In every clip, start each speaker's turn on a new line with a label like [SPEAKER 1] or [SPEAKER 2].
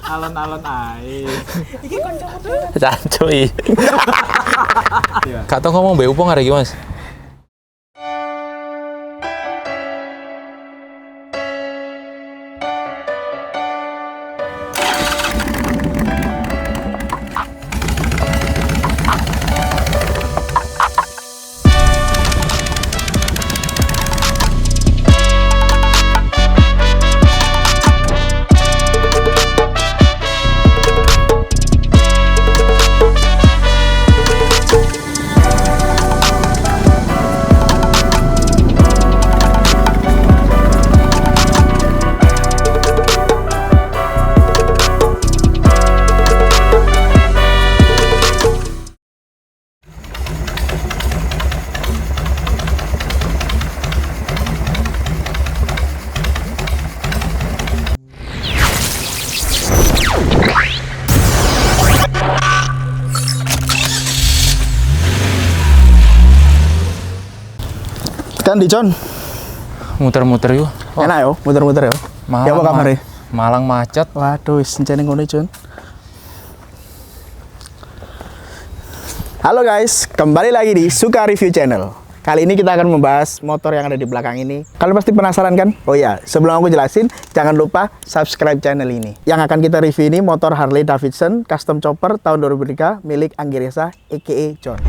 [SPEAKER 1] Alon-alon ae.
[SPEAKER 2] Iki kancamu dhewe.
[SPEAKER 3] Cancuy. Gak tau ngomong mbek opo arek iki, Mas?
[SPEAKER 1] Kan di Con.
[SPEAKER 3] Muter-muter yuk. Oh,
[SPEAKER 1] Enak yo, muter-muter yo. Ya apa kabar?
[SPEAKER 3] Malang macet.
[SPEAKER 1] Waduh, wis encene ngono, Con. Halo guys, kembali lagi di Suka Review Channel. Kali ini kita akan membahas motor yang ada di belakang ini. Kalian pasti penasaran kan? Oh iya, sebelum aku jelasin, jangan lupa subscribe channel ini. Yang akan kita review ini motor Harley Davidson Custom Chopper tahun 2003 milik Anggiresa aka John.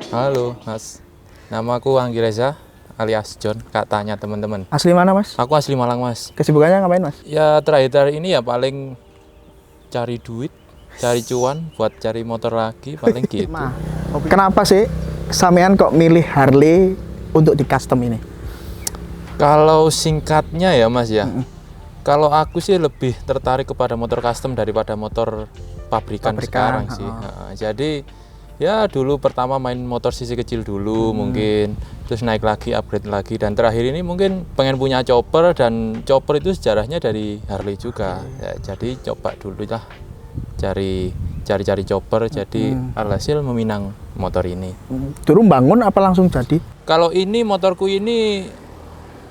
[SPEAKER 3] Halo, Mas. Nama aku Anggiresa alias John, katanya teman-teman.
[SPEAKER 1] Asli mana, Mas?
[SPEAKER 3] Aku asli Malang, Mas.
[SPEAKER 1] Kesibukannya ngapain, Mas?
[SPEAKER 3] Ya terakhir ini ya paling cari duit, cari cuan buat cari motor lagi, paling gitu.
[SPEAKER 1] Ma, kenapa sih sampean kok milih Harley untuk di custom ini?
[SPEAKER 3] Kalau singkatnya ya, Mas ya. Kalau aku sih lebih tertarik kepada motor custom daripada motor pabrikan sekarang sih. Nah, jadi ya dulu pertama main motor sisi kecil dulu mungkin, terus naik lagi, upgrade lagi, dan terakhir ini mungkin pengen punya chopper, dan chopper itu sejarahnya dari Harley juga. Ya, jadi coba dulu lah cari chopper, jadi alhasil meminang motor ini.
[SPEAKER 1] Dulu bangun apa langsung jadi?
[SPEAKER 3] Kalau ini motorku ini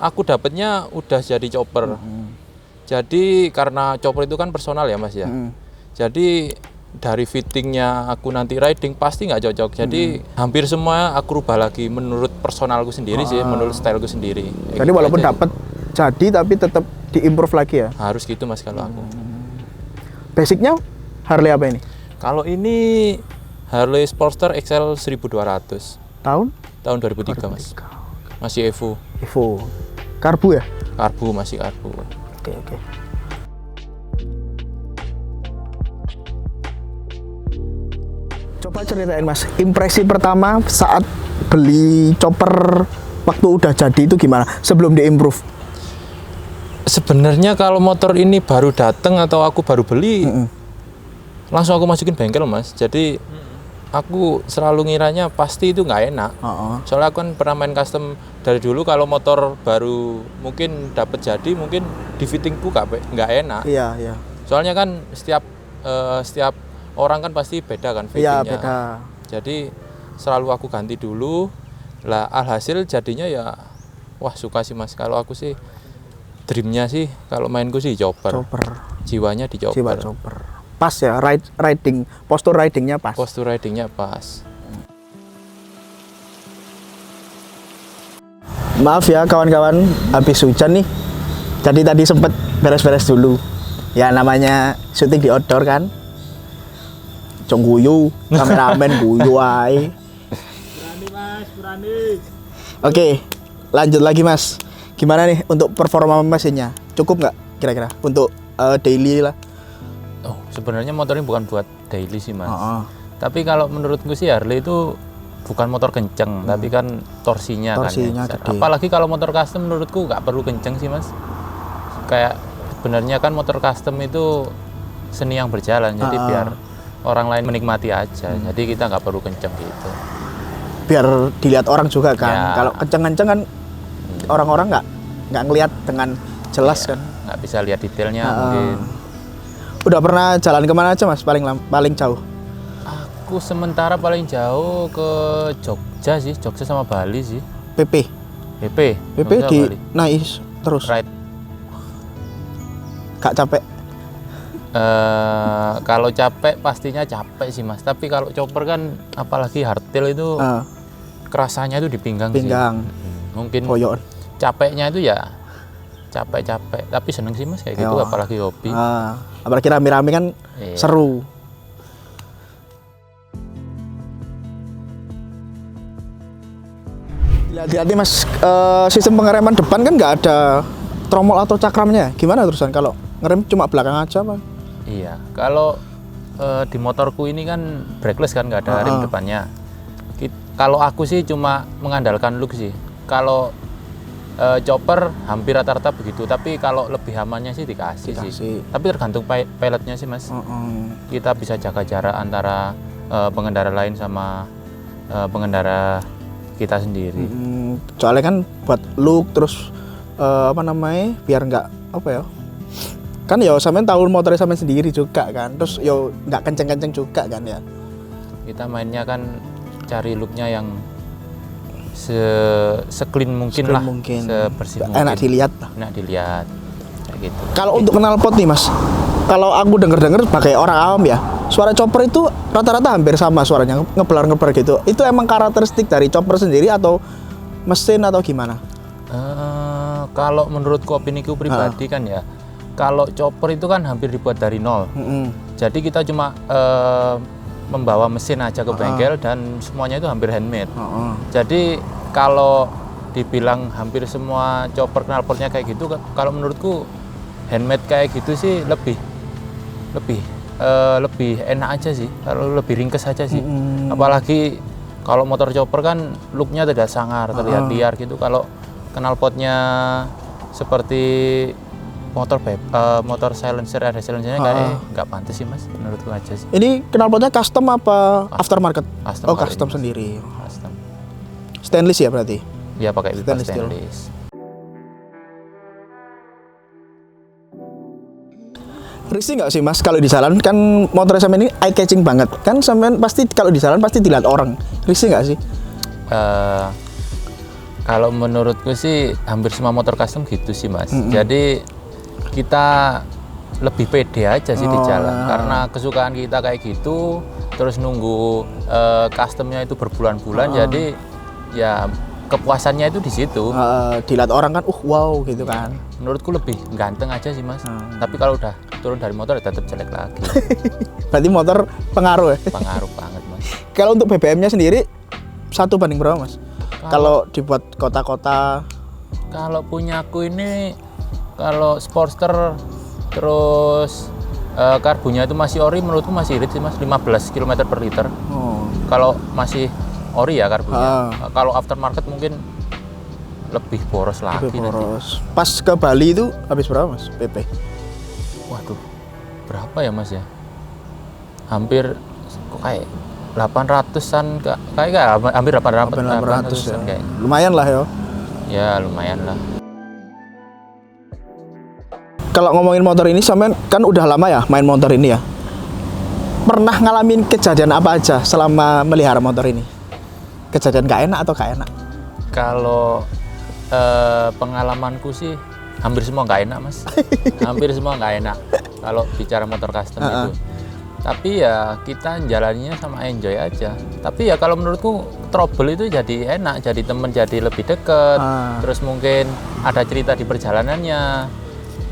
[SPEAKER 3] aku dapatnya udah jadi chopper. Jadi karena chopper itu kan personal ya, Mas ya. Jadi dari fittingnya aku nanti riding pasti nggak cocok, jadi hampir semua aku rubah lagi menurut personalku sendiri sih, menurut styleku sendiri.
[SPEAKER 1] Jadi walaupun dapat jadi tapi tetap diimprove lagi ya?
[SPEAKER 3] Harus gitu, Mas, kalau aku.
[SPEAKER 1] Basicnya Harley apa ini?
[SPEAKER 3] Kalau ini Harley Sportster XL 1200
[SPEAKER 1] Tahun?
[SPEAKER 3] tahun 2003, Mas. Masih Evo.
[SPEAKER 1] Evo. Karbu ya?
[SPEAKER 3] Karbu, masih karbu.
[SPEAKER 1] Oke. Coba ceritain, Mas, impresi pertama saat beli chopper waktu udah jadi itu gimana? Sebelum di-improve?
[SPEAKER 3] Sebenarnya kalau motor ini baru datang atau aku baru beli, langsung aku masukin bengkel, Mas. Jadi aku selalu ngiranya pasti itu nggak enak. Soalnya aku kan pernah main custom dari dulu, kalau motor baru mungkin dapat jadi, mungkin di fittingku nggak enak.
[SPEAKER 1] Iya.
[SPEAKER 3] Soalnya kan setiap orang kan pasti beda kan
[SPEAKER 1] Iya,
[SPEAKER 3] fittingnya.
[SPEAKER 1] beda.
[SPEAKER 3] Jadi selalu aku ganti dulu. Lah alhasil jadinya ya wah, suka sih, Mas. Kalau aku sih dreamnya sih kalau mainku sih chopper. Jiwanya di chopper.
[SPEAKER 1] Jiwa chopper. Pas ya, riding, postur ridingnya pas.
[SPEAKER 3] Postur ridingnya pas.
[SPEAKER 1] Maaf ya kawan-kawan, habis hujan nih. Jadi tadi sempet beres-beres dulu. Ya namanya syuting di outdoor kan. Cong guyu, kameramen guyu ae.
[SPEAKER 2] Berani, Mas, berani.
[SPEAKER 1] Oke, lanjut lagi, Mas. Gimana nih untuk performa mesinnya? Cukup nggak kira-kira untuk daily lah?
[SPEAKER 3] Oh, sebenarnya motor ini bukan buat daily sih, Mas. Tapi kalau menurutku sih Harley itu bukan motor kenceng, tapi kan torsinya kan ya. Apalagi kalau motor custom menurutku nggak perlu kenceng sih, Mas. Kayak sebenarnya kan motor custom itu seni yang berjalan, jadi biar orang lain menikmati aja. Jadi kita nggak perlu kenceng gitu.
[SPEAKER 1] Biar dilihat orang juga kan.
[SPEAKER 3] Ya.
[SPEAKER 1] Kalau kenceng-kenceng kan orang-orang nggak ngelihat dengan jelas kan.
[SPEAKER 3] Nggak bisa lihat detailnya mungkin.
[SPEAKER 1] Udah pernah jalan kemana aja mas? Paling jauh?
[SPEAKER 3] Aku sementara paling jauh ke Jogja sih, Jogja sama Bali sih.
[SPEAKER 1] PP
[SPEAKER 3] Jogja,
[SPEAKER 1] di
[SPEAKER 3] Bali.
[SPEAKER 1] naik terus.
[SPEAKER 3] Ride.
[SPEAKER 1] Gak capek?
[SPEAKER 3] Kalau capek pastinya capek sih mas. Tapi kalau chopper kan, apalagi hardtail itu kerasanya itu di pinggang sih. Mungkin
[SPEAKER 1] Koyon.
[SPEAKER 3] capeknya itu ya capek-capek. Tapi seneng sih mas kayak gitu, apalagi hobi.
[SPEAKER 1] Apalagi rame-rame kan seru. Hati-hati mas, sistem pengereman depan kan nggak ada tromol atau cakramnya. Gimana terusan kalau ngerem cuma belakang aja pak?
[SPEAKER 3] Iya, kalau di motorku ini kan brake-less kan, nggak ada rem depannya. Kalau aku sih cuma mengandalkan look sih. Kalau chopper hampir rata-rata begitu, tapi kalau lebih amannya sih dikasih. Sih. Tapi tergantung pilotnya sih mas. Kita bisa jaga jarak antara pengendara lain sama pengendara kita sendiri.
[SPEAKER 1] Soalnya kan buat look terus biar nggak kan ya sampean tahu motornya sampean sendiri juga kan, terus yo nggak kenceng-kenceng juga kan ya.
[SPEAKER 3] Kita mainnya kan cari looknya yang se-clean mungkin lah, sebersih mungkin.
[SPEAKER 1] Enak dilihat
[SPEAKER 3] kayak gitu.
[SPEAKER 1] Kalau untuk knalpot nih mas, kalau aku denger pakai orang awam ya, suara chopper itu rata-rata hampir sama suaranya, ngebelar gitu. Itu emang karakteristik dari chopper sendiri atau mesin atau gimana?
[SPEAKER 3] Kalau menurutku, opiniku pribadi kan ya, kalau chopper itu kan hampir dibuat dari nol. Jadi kita cuma membawa mesin aja ke bengkel dan semuanya itu hampir handmade. Jadi kalau dibilang hampir semua chopper knalpotnya kayak gitu, kalau menurutku handmade kayak gitu sih lebih enak aja sih, kalau lebih ringkes aja sih. Apalagi kalau motor chopper kan looknya tidak sangar, terlihat liar gitu. Kalau knalpotnya seperti motor silencer, ada silencernya kayak nggak pantas sih mas, menurutku aja sih.
[SPEAKER 1] Ini knalpotnya custom apa aftermarket? Custom sendiri.
[SPEAKER 3] Custom.
[SPEAKER 1] Stainless ya berarti?
[SPEAKER 3] Ya pakai pipa stainless.
[SPEAKER 1] Risih nggak sih mas kalau di jalan kan motor sampean ini eye catching banget kan, sampean pasti kalau di jalan pasti dilihat orang. Risih nggak sih?
[SPEAKER 3] Kalau menurutku sih hampir semua motor custom gitu sih mas. Jadi kita lebih pede aja sih di jalan karena kesukaan kita kayak gitu. Terus nunggu customnya itu berbulan-bulan, jadi ya kepuasannya itu di situ.
[SPEAKER 1] Dilihat orang kan, wow gitu kan.
[SPEAKER 3] Menurutku lebih ganteng aja sih mas. Tapi kalau udah turun dari motor ya tetap jelek lagi.
[SPEAKER 1] Berarti motor pengaruh ya?
[SPEAKER 3] Pengaruh banget mas.
[SPEAKER 1] Kalau untuk BBM-nya sendiri 1 banding berapa mas? Kalau dibuat kota-kota?
[SPEAKER 3] Kalau punyaku ini, kalau Sportster terus karbunya itu masih ori, menurutku masih irit sih mas, 15 km per liter. Kalau masih ori ya karbunya. Kalau aftermarket mungkin lebih boros lagi. Nanti.
[SPEAKER 1] Pas ke Bali itu habis berapa mas PP?
[SPEAKER 3] Waduh, berapa ya mas ya? Hampir kok kayak 800-an, kayak hampir 800
[SPEAKER 1] ya.
[SPEAKER 3] Kayak.
[SPEAKER 1] Lumayan lah ya.
[SPEAKER 3] Ya lumayan lah.
[SPEAKER 1] Kalau ngomongin motor ini, sampean kan udah lama ya main motor ini ya. Pernah ngalamin kejadian apa aja selama melihara motor ini? Kejadian gak enak atau gak enak?
[SPEAKER 3] Kalau pengalamanku sih hampir semua nggak enak mas. Hampir semua nggak enak kalau bicara motor custom itu. Tapi ya kita jalaninya sama enjoy aja. Tapi ya kalau menurutku trouble itu jadi enak, jadi temen jadi lebih deket. Terus mungkin ada cerita di perjalanannya.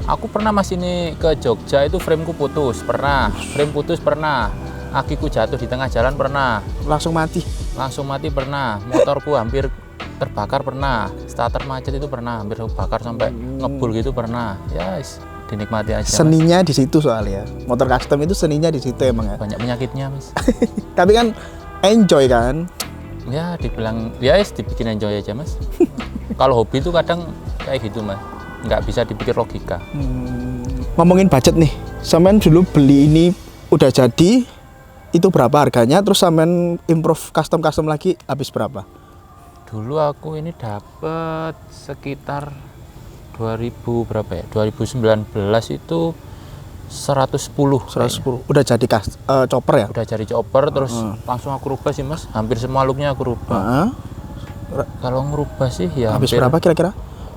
[SPEAKER 3] Aku pernah mas ini ke Jogja itu frameku putus, pernah. Frame putus pernah. Akiku jatuh di tengah jalan pernah.
[SPEAKER 1] Langsung mati
[SPEAKER 3] pernah. Motorku hampir terbakar pernah. Starter macet itu pernah, hampir terbakar sampai ngebul gitu pernah. Ya dinikmati aja.
[SPEAKER 1] Seninya mas. Di situ soalnya. Motor custom itu seninya di situ emang ya.
[SPEAKER 3] Banyak penyakitnya mas.
[SPEAKER 1] Tapi kan enjoy kan?
[SPEAKER 3] Ya dibilang ya dibikin enjoy aja mas. Kalau hobi itu kadang kayak gitu mas, nggak bisa dipikir logika.
[SPEAKER 1] Ngomongin budget nih, sampean dulu beli ini udah jadi, itu berapa harganya? Terus sampean improve custom lagi habis berapa?
[SPEAKER 3] Dulu aku ini dapat sekitar 2000 berapa ya? 2019 itu 110.
[SPEAKER 1] 110. Udah jadi chopper ya?
[SPEAKER 3] Udah jadi chopper terus langsung aku rubah sih Mas. Hampir semua looknya aku rubah.
[SPEAKER 1] Heeh.
[SPEAKER 3] Kalau ngerubah sih ya
[SPEAKER 1] Habis
[SPEAKER 3] hampir
[SPEAKER 1] berapa kira-kira?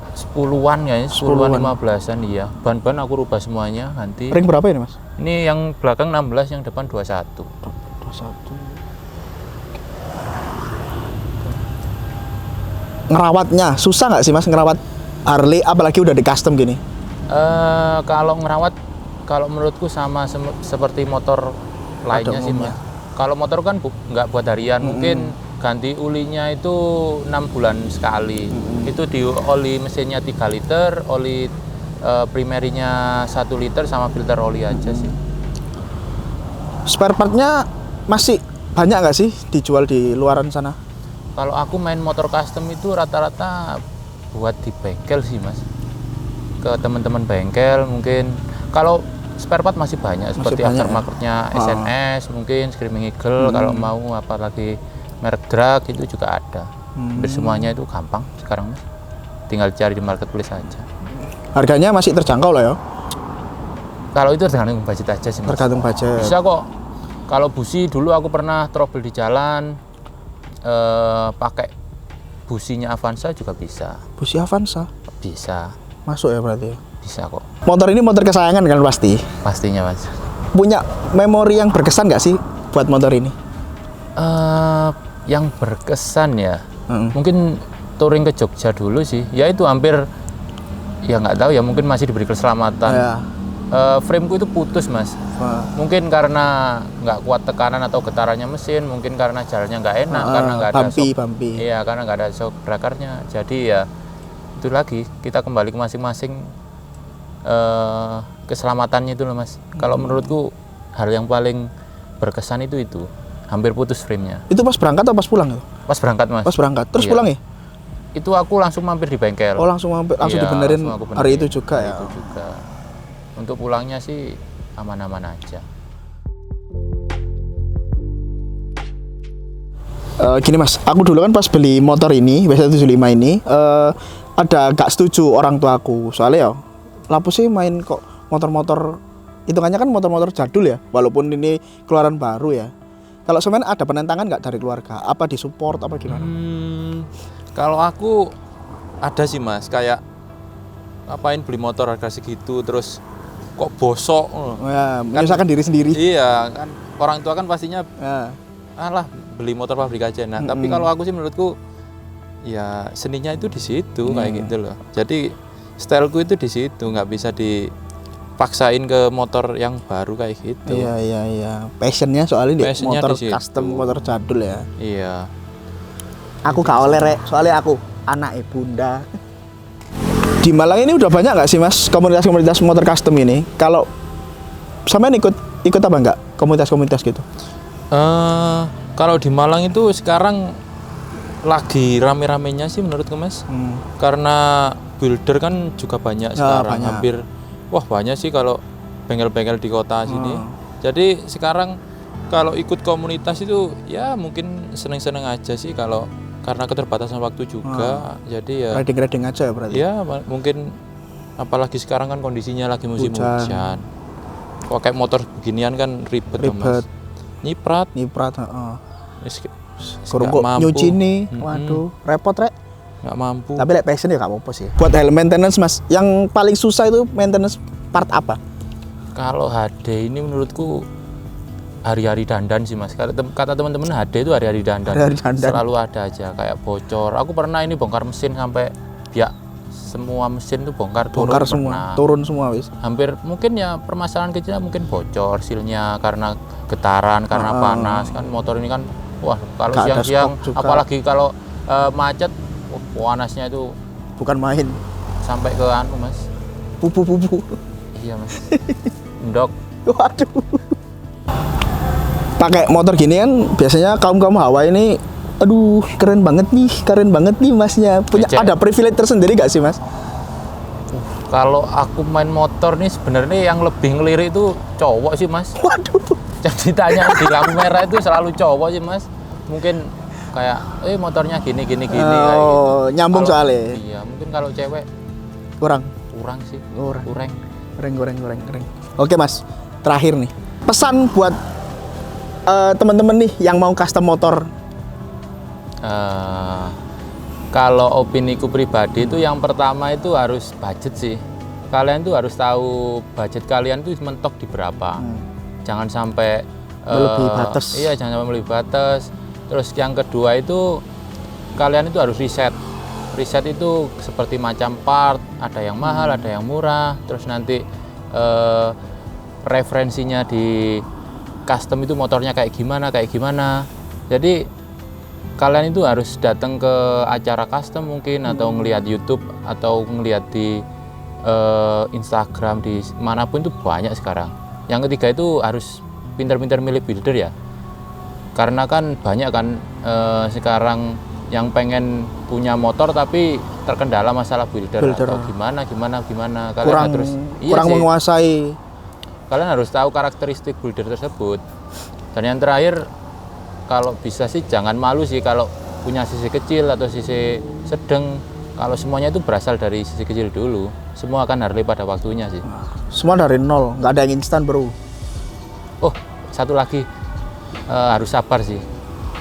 [SPEAKER 3] 10-an ya, 10-an 15-an iya. Ban-ban aku rubah semuanya ganti.
[SPEAKER 1] Ring berapa ini, Mas?
[SPEAKER 3] Ini yang belakang 16, yang depan 21.
[SPEAKER 1] 21. Ngerawatnya susah nggak sih, Mas, ngerawat Harley apalagi udah di custom gini?
[SPEAKER 3] Kalau ngerawat, kalau menurutku sama seperti motor lainnya sih
[SPEAKER 1] umumnya.
[SPEAKER 3] Mas. Kalau motor kan nggak buat harian, mungkin ganti ulinya itu 6 bulan sekali. Itu di oli mesinnya 3 liter, oli primerinya 1 liter sama filter oli aja sih.
[SPEAKER 1] Spare partnya masih banyak nggak sih dijual di luaran sana?
[SPEAKER 3] Kalau aku main motor custom itu rata-rata buat di bengkel sih Mas. Ke teman-teman bengkel mungkin. Kalau spare part masih banyak, seperti
[SPEAKER 1] banyak,
[SPEAKER 3] aftermarketnya SNS, mungkin Screaming Eagle kalau mau, apalagi merek drag itu juga ada. Hampir semuanya itu gampang sekarang Mas. Tinggal cari di marketplace aja.
[SPEAKER 1] Harganya masih terjangkau lah ya?
[SPEAKER 3] Kalau itu tergantung budget aja sih Mas.
[SPEAKER 1] Tergantung budget.
[SPEAKER 3] Bisa kok. Kalau busi dulu aku pernah trouble di jalan, pakai businya Avanza juga bisa.
[SPEAKER 1] Busi Avanza?
[SPEAKER 3] Bisa.
[SPEAKER 1] Masuk ya berarti ya?
[SPEAKER 3] Bisa kok.
[SPEAKER 1] Motor ini motor kesayangan kan pasti?
[SPEAKER 3] Pastinya Mas.
[SPEAKER 1] Punya memori yang berkesan nggak sih buat motor ini?
[SPEAKER 3] Yang berkesan ya, mungkin touring ke Jogja dulu sih. Ya itu hampir, ya nggak tahu ya, mungkin masih diberi keselamatan.
[SPEAKER 1] Ya.
[SPEAKER 3] Frameku itu putus Mas. Mungkin karena nggak kuat tekanan atau getarannya mesin, mungkin karena jalannya nggak enak, karena nggak ada
[SPEAKER 1] bumpy.
[SPEAKER 3] Iya, karena nggak ada shock breakernya. Jadi ya itu lagi, kita kembali ke masing-masing keselamatannya itu loh Mas. Kalau menurutku hal yang paling berkesan itu hampir putus framenya.
[SPEAKER 1] Itu pas berangkat atau pas pulang?
[SPEAKER 3] Pas berangkat Mas.
[SPEAKER 1] Pas berangkat, terus
[SPEAKER 3] Iya.
[SPEAKER 1] pulang ya?
[SPEAKER 3] Itu aku langsung mampir di bengkel.
[SPEAKER 1] Oh langsung
[SPEAKER 3] Iya,
[SPEAKER 1] dibenerin
[SPEAKER 3] langsung aku benerin.
[SPEAKER 1] hari itu juga ya?
[SPEAKER 3] Hari itu juga. Untuk pulangnya sih aman-aman aja.
[SPEAKER 1] Gini Mas, aku dulu kan pas beli motor ini, W175 ini, ada gak setuju orang tua aku. Soalnya ya, lapo sih main kok motor-motor, hitungannya kan motor-motor jadul ya, walaupun ini keluaran baru ya. Kalau sebenarnya ada penentangan nggak dari keluarga? Apa disupport, apa gimana?
[SPEAKER 3] Kalau aku ada sih Mas, kayak ngapain beli motor harga segitu, terus kok bosok.
[SPEAKER 1] Ya, menyusahkan diri sendiri.
[SPEAKER 3] Iya, kan orang tua kan pastinya
[SPEAKER 1] Ya.
[SPEAKER 3] alah beli motor pabrik aja. Nah, tapi kalau aku sih menurutku ya seninya itu di situ kayak gitu loh. Jadi styleku itu di situ, nggak bisa dipaksain ke motor yang baru kayak gitu.
[SPEAKER 1] Iya. Passionnya soalnya di
[SPEAKER 3] Passionnya
[SPEAKER 1] motor
[SPEAKER 3] di situ.
[SPEAKER 1] custom, motor jadul ya.
[SPEAKER 3] Iya.
[SPEAKER 1] Aku gak oleh rek, soalnya aku anak bunda. Di Malang ini udah banyak nggak sih Mas komunitas-komunitas motor custom ini? Kalau sampean ikut apa enggak komunitas-komunitas gitu?
[SPEAKER 3] Kalau di Malang itu sekarang lagi rame-ramenya sih menurutku Mas. Karena builder kan juga banyak sekarang,
[SPEAKER 1] banyak.
[SPEAKER 3] hampir banyak sih kalau bengkel-bengkel di kota sini. Jadi sekarang kalau ikut komunitas itu ya mungkin seneng-seneng aja sih, kalau karena keterbatasan waktu juga. Jadi ya
[SPEAKER 1] Riding-riding aja ya berarti?
[SPEAKER 3] ya mungkin, apalagi sekarang kan kondisinya lagi musim hujan. Pakai motor beginian kan ribet. Mas. Nyiprat,
[SPEAKER 1] heeh.
[SPEAKER 3] Kurang
[SPEAKER 1] Kok nyuci nih, waduh, repot rek.
[SPEAKER 3] nggak mampu.
[SPEAKER 1] Tapi like passion ya gak apa-apa sih. Buat helm maintenance Mas, yang paling susah itu maintenance part apa?
[SPEAKER 3] Kalau HD ini menurutku hari-hari dandan sih Mas. Kata teman-teman HD itu hari-hari dandan.
[SPEAKER 1] Hari-hari dandan.
[SPEAKER 3] Selalu ada aja kayak bocor. Aku pernah ini bongkar mesin sampai biak semua mesin tuh bongkar
[SPEAKER 1] Semua, turun semua wis.
[SPEAKER 3] Hampir mungkin ya permasalahan kecilnya mungkin bocor silnya karena getaran, karena panas kan motor ini kan. Wah, kalau
[SPEAKER 1] Gak ada
[SPEAKER 3] siang-siang
[SPEAKER 1] stok juga.
[SPEAKER 3] apalagi kalau macet, panasnya itu
[SPEAKER 1] Bukan main.
[SPEAKER 3] sampai ke Mas.
[SPEAKER 1] Pupu.
[SPEAKER 3] Iya Mas. Endok.
[SPEAKER 1] Waduh. Pakai motor gini kan biasanya kaum hawa ini, aduh keren banget nih Masnya. Punya
[SPEAKER 3] Becek.
[SPEAKER 1] ada privilege tersendiri gak sih Mas?
[SPEAKER 3] Kalau aku main motor nih sebenarnya yang lebih ngelirik itu cowok sih Mas.
[SPEAKER 1] Waduh.
[SPEAKER 3] Jadi tanya di lampu merah itu selalu cowok sih Mas. Mungkin kayak motornya gini kayak gitu.
[SPEAKER 1] Nyambung
[SPEAKER 3] Kalau-
[SPEAKER 1] soalnya.
[SPEAKER 3] Iya, mungkin kalau cewek
[SPEAKER 1] Kurang.
[SPEAKER 3] kurang sih.
[SPEAKER 1] Kurang.
[SPEAKER 3] Kurang.
[SPEAKER 1] Keren. Oke Mas, terakhir nih. Pesan buat teman-teman nih yang mau custom motor.
[SPEAKER 3] Kalau opiniku pribadi itu yang pertama itu harus budget sih. Kalian tuh harus tahu budget kalian tuh mentok di berapa. Jangan sampai
[SPEAKER 1] Melebihi batas.
[SPEAKER 3] Iya, jangan sampai melebihi batas. Terus yang kedua itu kalian itu harus riset. Riset itu seperti macam part, ada yang mahal, ada yang murah. Terus nanti referensinya di custom itu motornya kayak gimana. Jadi kalian itu harus datang ke acara custom mungkin atau ngelihat YouTube atau ngelihat di Instagram, di manapun itu banyak sekarang. Yang ketiga itu harus pintar-pintar milih builder ya, karena kan banyak kan sekarang yang pengen punya motor tapi terkendala masalah builder. Atau gimana kalian
[SPEAKER 1] Kurang
[SPEAKER 3] sih,
[SPEAKER 1] menguasai.
[SPEAKER 3] kalian harus tahu karakteristik builder tersebut. Dan yang terakhir, kalau bisa sih jangan malu sih kalau punya sisi kecil atau sisi sedang. Kalau semuanya itu berasal dari sisi kecil dulu, semua akan harley pada waktunya sih.
[SPEAKER 1] Semua dari nol, nggak ada yang instan bro.
[SPEAKER 3] Oh, satu lagi, harus sabar sih.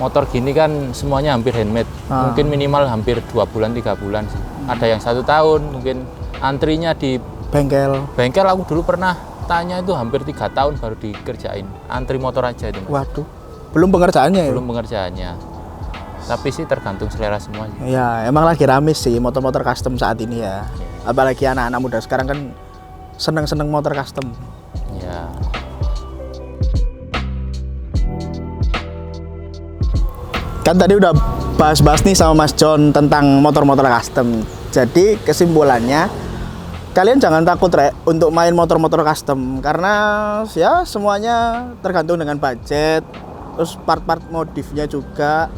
[SPEAKER 3] Motor gini kan semuanya hampir handmade, mungkin minimal hampir 2 bulan 3 bulan sih. Ada yang 1 tahun, mungkin antrinya di
[SPEAKER 1] Bengkel
[SPEAKER 3] aku dulu pernah tanya itu hampir 3 tahun baru dikerjain. Antri motor aja itu.
[SPEAKER 1] Waduh, belum pengerjaannya ya?
[SPEAKER 3] Belum pengerjaannya. Tapi sih tergantung selera semuanya.
[SPEAKER 1] Ya, emang lagi rame sih motor-motor custom saat ini ya. Apalagi anak-anak muda sekarang kan seneng-seneng motor custom.
[SPEAKER 3] Ya.
[SPEAKER 1] Kan tadi udah bahas-bahas nih sama Mas John tentang motor-motor custom. Jadi kesimpulannya, kalian jangan takut untuk main motor-motor custom karena ya semuanya tergantung dengan budget, terus part-part modifnya juga,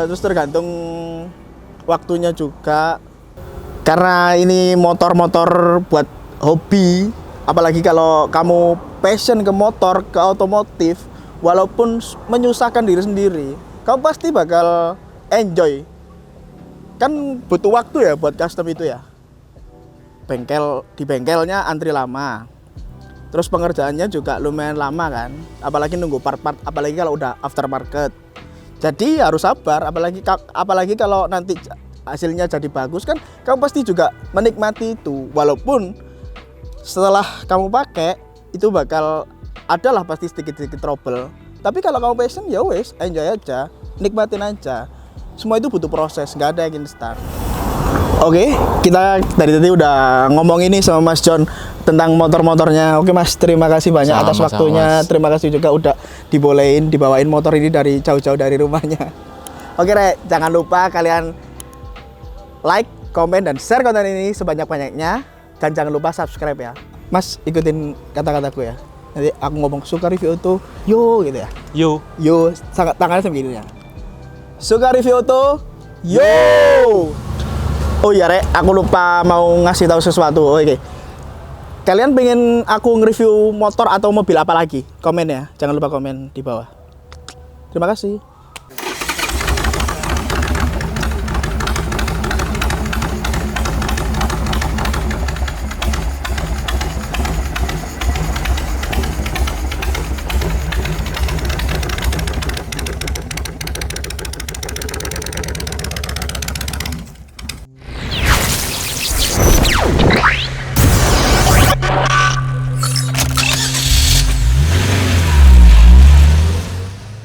[SPEAKER 1] terus tergantung waktunya juga. Karena ini motor-motor buat hobi, apalagi kalau kamu passion ke motor, ke otomotif, walaupun menyusahkan diri sendiri, kamu pasti bakal enjoy. Kan butuh waktu ya buat custom itu ya. Di bengkelnya antri lama. Terus pengerjaannya juga lumayan lama kan. Apalagi nunggu part-part, apalagi kalau udah aftermarket. Jadi harus sabar, apalagi kalau nanti hasilnya jadi bagus kan kamu pasti juga menikmati itu. Walaupun setelah kamu pakai itu bakal adalah pasti sedikit-sedikit trouble. Tapi kalau kamu passion ya wes, enjoy aja, nikmatin aja. Semua itu butuh proses, nggak ada yang instan. Oke, kita dari tadi udah ngomong ini sama Mas John tentang motor-motornya. Oke Mas, terima kasih banyak atas waktunya.
[SPEAKER 3] Mas.
[SPEAKER 1] Terima kasih juga udah dibawain motor ini dari jauh-jauh dari rumahnya. Oke Rek, jangan lupa kalian like, komen, dan share konten ini sebanyak-banyaknya. Dan jangan lupa subscribe ya. Mas, ikutin kata-kataku ya. Nanti aku ngomong suka review auto, yo gitu ya. Yo, sangat tangannya segini ya. Suka review auto, yo. Oh iya Rek, aku lupa mau ngasih tahu sesuatu. Oke. Kalian pengen aku nge-review motor atau mobil apa lagi? Komen ya. Jangan lupa komen di bawah. Terima kasih.